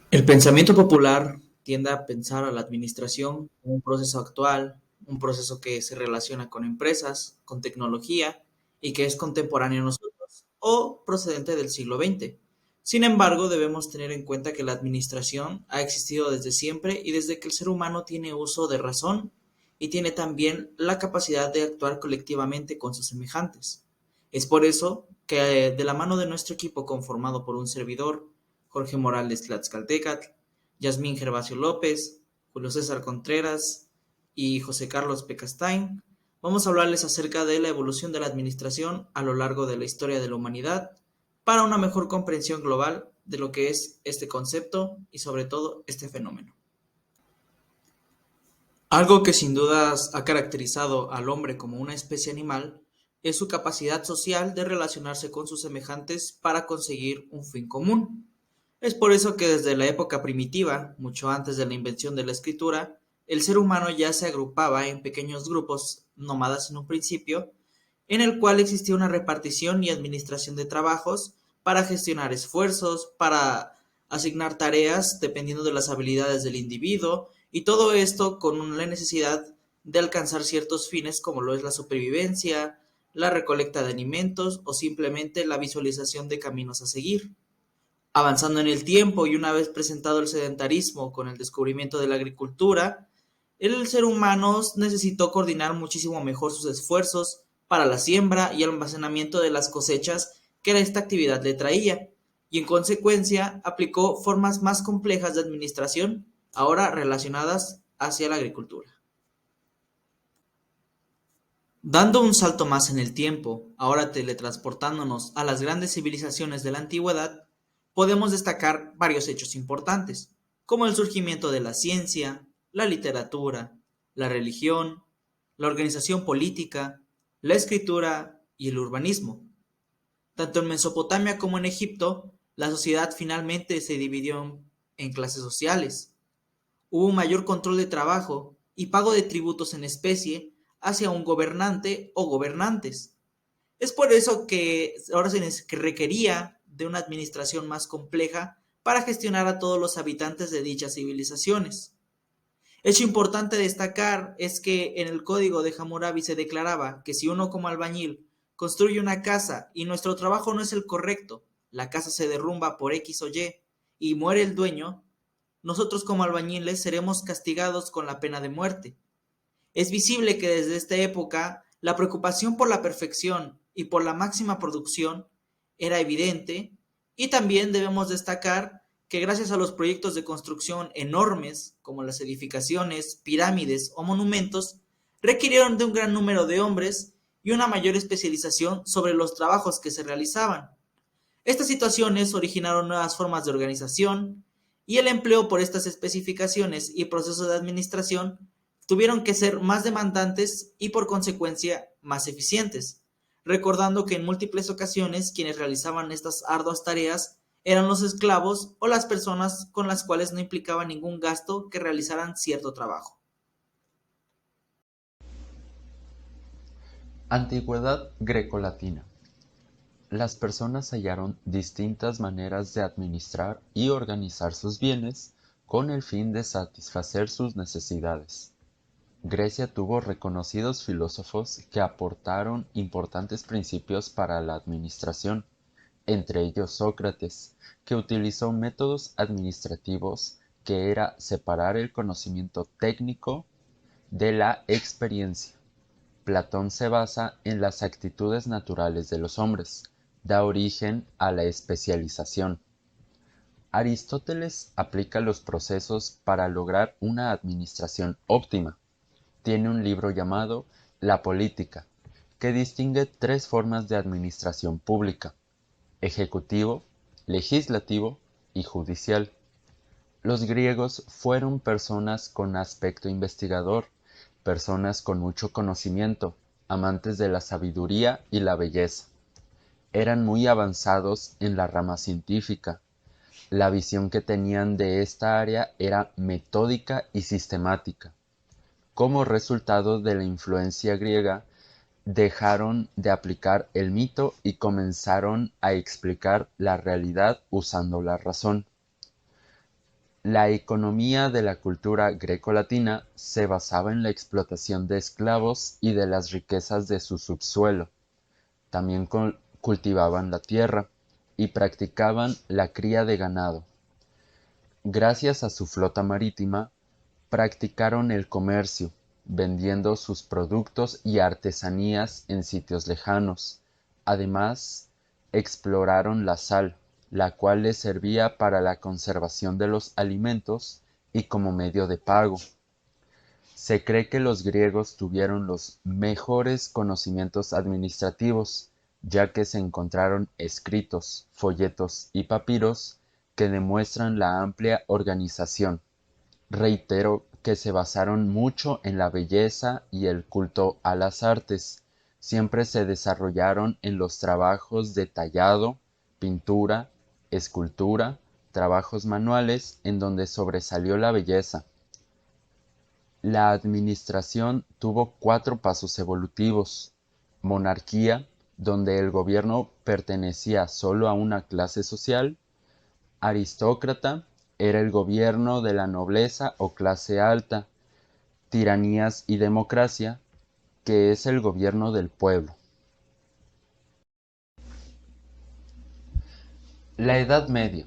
El pensamiento popular tiende a pensar a la administración como un proceso actual, un proceso que se relaciona con empresas, con tecnología y que es contemporáneo a nosotros o procedente del siglo XX. Sin embargo, debemos tener en cuenta que la administración ha existido desde siempre y desde que el ser humano tiene uso de razón y tiene también la capacidad de actuar colectivamente con sus semejantes. Es por eso que de la mano de nuestro equipo conformado por un servidor, Jorge Morales Tlaxcaltecatl, Yasmín Gervasio López, Julio César Contreras y José Carlos Pecastain, vamos a hablarles acerca de la evolución de la administración a lo largo de la historia de la humanidad para una mejor comprensión global de lo que es este concepto y sobre todo este fenómeno. Algo que sin dudas ha caracterizado al hombre como una especie animal es su capacidad social de relacionarse con sus semejantes para conseguir un fin común. Es por eso que desde la época primitiva, mucho antes de la invención de la escritura, el ser humano ya se agrupaba en pequeños grupos nómadas en un principio, en el cual existía una repartición y administración de trabajos para gestionar esfuerzos, para asignar tareas dependiendo de las habilidades del individuo, y todo esto con la necesidad de alcanzar ciertos fines como lo es la supervivencia, la recolecta de alimentos o simplemente la visualización de caminos a seguir. Avanzando en el tiempo y una vez presentado el sedentarismo con el descubrimiento de la agricultura, el ser humano necesitó coordinar muchísimo mejor sus esfuerzos para la siembra y almacenamiento de las cosechas que esta actividad le traía, y en consecuencia aplicó formas más complejas de administración, ahora relacionadas hacia la agricultura. Dando un salto más en el tiempo, ahora teletransportándonos a las grandes civilizaciones de la antigüedad, podemos destacar varios hechos importantes, como el surgimiento de la ciencia, la literatura, la religión, la organización política, la escritura y el urbanismo. Tanto en Mesopotamia como en Egipto, la sociedad finalmente se dividió en clases sociales. Hubo un mayor control de trabajo y pago de tributos en especie hacia un gobernante o gobernantes. Es por eso que ahora se requería de una administración más compleja para gestionar a todos los habitantes de dichas civilizaciones. Hecho importante destacar es que en el código de Hammurabi se declaraba que si uno como albañil construye una casa y nuestro trabajo no es el correcto, la casa se derrumba por X o y muere el dueño, nosotros como albañiles seremos castigados con la pena de muerte. Es visible que desde esta época la preocupación por la perfección y por la máxima producción era evidente, y también debemos destacar que gracias a los proyectos de construcción enormes, como las edificaciones, pirámides o monumentos, requirieron de un gran número de hombres y una mayor especialización sobre los trabajos que se realizaban. Estas situaciones originaron nuevas formas de organización, y el empleo por estas especificaciones y procesos de administración tuvieron que ser más demandantes y por consecuencia más eficientes, recordando que en múltiples ocasiones quienes realizaban estas arduas tareas eran los esclavos o las personas con las cuales no implicaba ningún gasto que realizaran cierto trabajo. Antigüedad grecolatina. Las personas hallaron distintas maneras de administrar y organizar sus bienes con el fin de satisfacer sus necesidades. Grecia tuvo reconocidos filósofos que aportaron importantes principios para la administración, entre ellos Sócrates, que utilizó métodos administrativos que era separar el conocimiento técnico de la experiencia. Platón se basa en las actitudes naturales de los hombres, da origen a la especialización. Aristóteles aplica los procesos para lograr una administración óptima. Tiene un libro llamado La Política, que distingue tres formas de administración pública: ejecutivo, legislativo y judicial. Los griegos fueron personas con aspecto investigador, personas con mucho conocimiento, amantes de la sabiduría y la belleza. Eran muy avanzados en la rama científica. La visión que tenían de esta área era metódica y sistemática. Como resultado de la influencia griega, dejaron de aplicar el mito y comenzaron a explicar la realidad usando la razón. La economía de la cultura grecolatina se basaba en la explotación de esclavos y de las riquezas de su subsuelo. También cultivaban la tierra y practicaban la cría de ganado. Gracias a su flota marítima, practicaron el comercio, vendiendo sus productos y artesanías en sitios lejanos. Además, exploraron la sal, la cual les servía para la conservación de los alimentos y como medio de pago. Se cree que los griegos tuvieron los mejores conocimientos administrativos, ya que se encontraron escritos, folletos y papiros que demuestran la amplia organización. Reitero que se basaron mucho en la belleza y el culto a las artes. Siempre se desarrollaron en los trabajos de tallado, pintura, escultura, trabajos manuales en donde sobresalió la belleza. La administración tuvo cuatro pasos evolutivos: monarquía, donde el gobierno pertenecía solo a una clase social; aristócrata, era el gobierno de la nobleza o clase alta; tiranías y democracia, que es el gobierno del pueblo. La Edad Media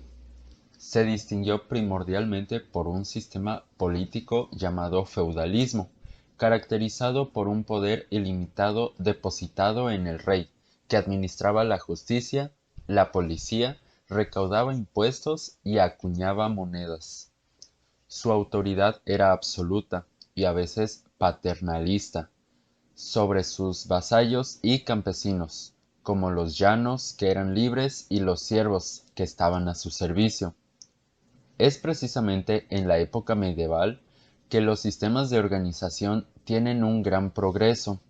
se distinguió primordialmente por un sistema político llamado feudalismo, caracterizado por un poder ilimitado depositado en el rey, que administraba la justicia, la policía, recaudaba impuestos y acuñaba monedas. Su autoridad era absoluta y a veces paternalista sobre sus vasallos y campesinos, como los llanos, que eran libres, y los siervos, que estaban a su servicio. Es precisamente en la época medieval que los sistemas de organización tienen un gran progreso,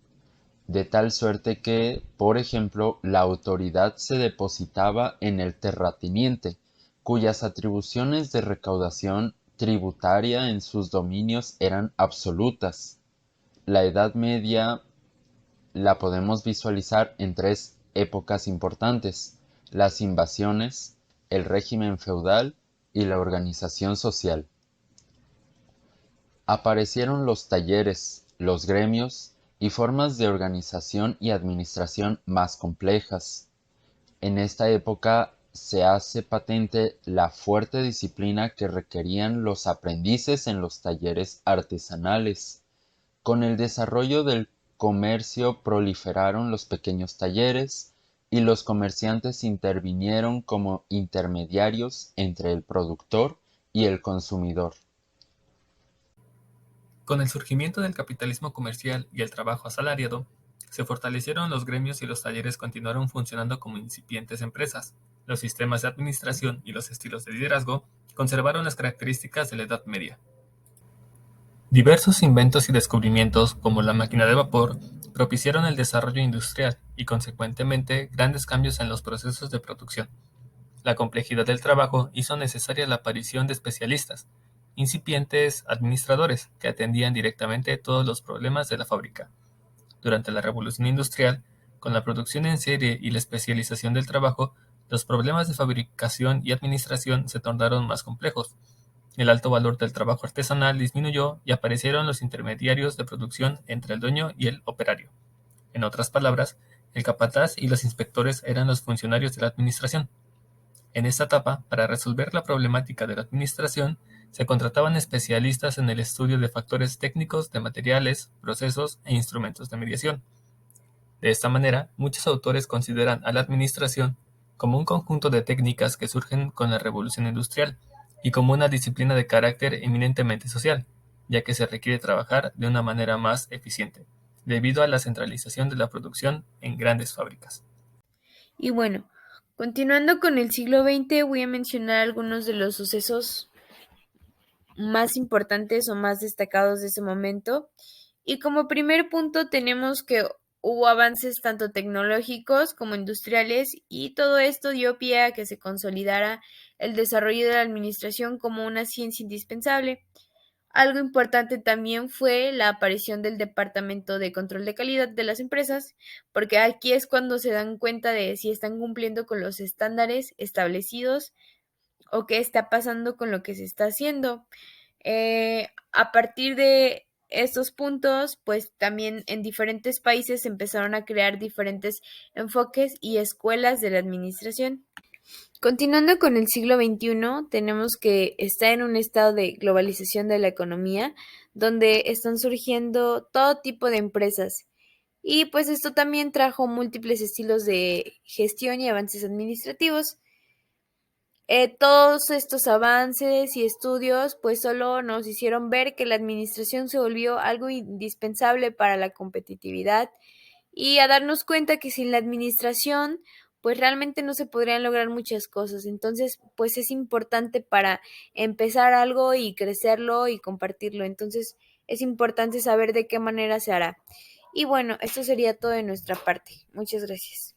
de tal suerte que, por ejemplo, la autoridad se depositaba en el terrateniente, cuyas atribuciones de recaudación tributaria en sus dominios eran absolutas. La Edad Media la podemos visualizar en tres épocas importantes: las invasiones, el régimen feudal y la organización social. Aparecieron los talleres, los gremios y formas de organización y administración más complejas. En esta época se hace patente la fuerte disciplina que requerían los aprendices en los talleres artesanales. Con el desarrollo del comercio proliferaron los pequeños talleres y los comerciantes intervinieron como intermediarios entre el productor y el consumidor. Con el surgimiento del capitalismo comercial y el trabajo asalariado, se fortalecieron los gremios y los talleres continuaron funcionando como incipientes empresas. Los sistemas de administración y los estilos de liderazgo conservaron las características de la Edad Media. Diversos inventos y descubrimientos, como la máquina de vapor, propiciaron el desarrollo industrial y, consecuentemente, grandes cambios en los procesos de producción. La complejidad del trabajo hizo necesaria la aparición de especialistas, incipientes administradores, que atendían directamente todos los problemas de la fábrica. Durante la Revolución Industrial, con la producción en serie y la especialización del trabajo, los problemas de fabricación y administración se tornaron más complejos. El alto valor del trabajo artesanal disminuyó y aparecieron los intermediarios de producción entre el dueño y el operario. En otras palabras, el capataz y los inspectores eran los funcionarios de la administración. En esta etapa, para resolver la problemática de la administración, se contrataban especialistas en el estudio de factores técnicos de materiales, procesos e instrumentos de mediación. De esta manera, muchos autores consideran a la administración como un conjunto de técnicas que surgen con la revolución industrial y como una disciplina de carácter eminentemente social, ya que se requiere trabajar de una manera más eficiente, debido a la centralización de la producción en grandes fábricas. Y bueno, continuando con el siglo XX, voy a mencionar algunos de los sucesos más importantes o más destacados de ese momento. Y como primer punto tenemos que hubo avances tanto tecnológicos como industriales y todo esto dio pie a que se consolidara el desarrollo de la administración como una ciencia indispensable. Algo importante también fue la aparición del Departamento de Control de Calidad de las empresas, porque aquí es cuando se dan cuenta de si están cumpliendo con los estándares establecidos o qué está pasando con lo que se está haciendo. A partir de estos puntos, pues también en diferentes países se empezaron a crear diferentes enfoques y escuelas de la administración. Continuando con el siglo XXI, tenemos que está en un estado de globalización de la economía, donde están surgiendo todo tipo de empresas. Y pues esto también trajo múltiples estilos de gestión y avances administrativos. Todos estos avances y estudios pues solo nos hicieron ver que la administración se volvió algo indispensable para la competitividad y a darnos cuenta que sin la administración pues realmente no se podrían lograr muchas cosas. Entonces pues es importante para empezar algo y crecerlo y compartirlo. Entonces es importante saber de qué manera se hará. Y bueno, esto sería todo de nuestra parte. Muchas gracias.